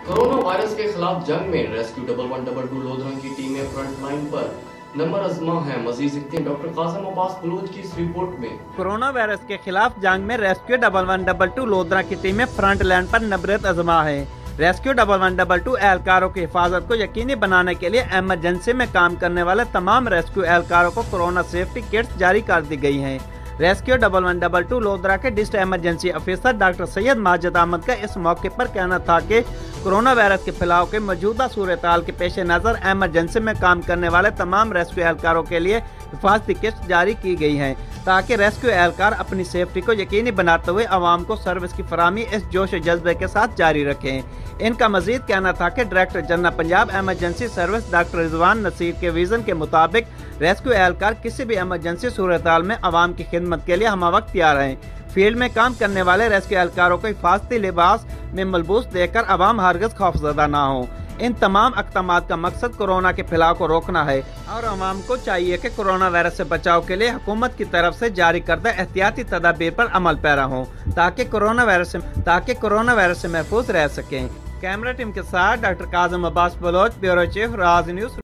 Corona virus के खिलाफ जंग में रेस्क्यू 1112 लोधरा की टीमें फ्रंट लाइन पर नंबर आजमा है। मजीद देखते हैं डॉक्टर कासिम अब्बास बलोच की इस रिपोर्ट में। कोरोना वायरस के खिलाफ जंग में रेस्क्यू 1112 लोधरा की टीमें फ्रंट लाइन पर नंबर आजमा है। रेस्क्यू 1112 एहलकारों की हिफाजत को यकीनी बनाने के लिए इमरजेंसी में काम करने वाले तमाम रेस्क्यू एहलकारों को कोरोना सेफ्टी किट्स जारी कर दी गई हैं। रेस्क्यू 1112 लोधरा के district emergency officer doctor Syed Majid Ahmed का इस मौके पर कहना था कि कोरोना वायरस के फैलाव के मौजूदा सूरत हाल के पेश नज़र इमरजेंसी में काम करने वाले तमाम रेस्क्यू एहलकारों के लिए हिफाजती किट्स जारी की गई हैं ताकि रेस्क्यू एहलकार अपनी सेफ्टी को यकीनी बनाते हुए आवाम को सर्विस की फराहमी इस जोश जज्बे के साथ जारी रखें। इनका मजीद कहना था कि director general Punjab emergency service doctor Rizwan Naseer के विजन के मुताबिक रेस्क्यू एहलकार किसी भी इमरजेंसी सूरत हाल में आवाम की खिदमत के लिए हमवक्त तैयार हैं। फील्ड में काम करने वाले रेस्क्यू एहलकारों को हिफाजती लिबास में मलबूस देकर आवाम हरगिज़ खौफजदा ना हो। इन तमाम इक़दामात का मकसद कोरोना के फैलाव को रोकना है और आवाम को चाहिए कि कोरोना वायरस से बचाव के लिए हुकूमत की तरफ से जारी करदा एहतियाती तदाबीर पर अमल पैरा हो ताकि कोरोना वायरस से महफूज रह सकें। कैमरा टीम के साथ doctor Qasim Abbas Baloch, bureau chief, Raj news.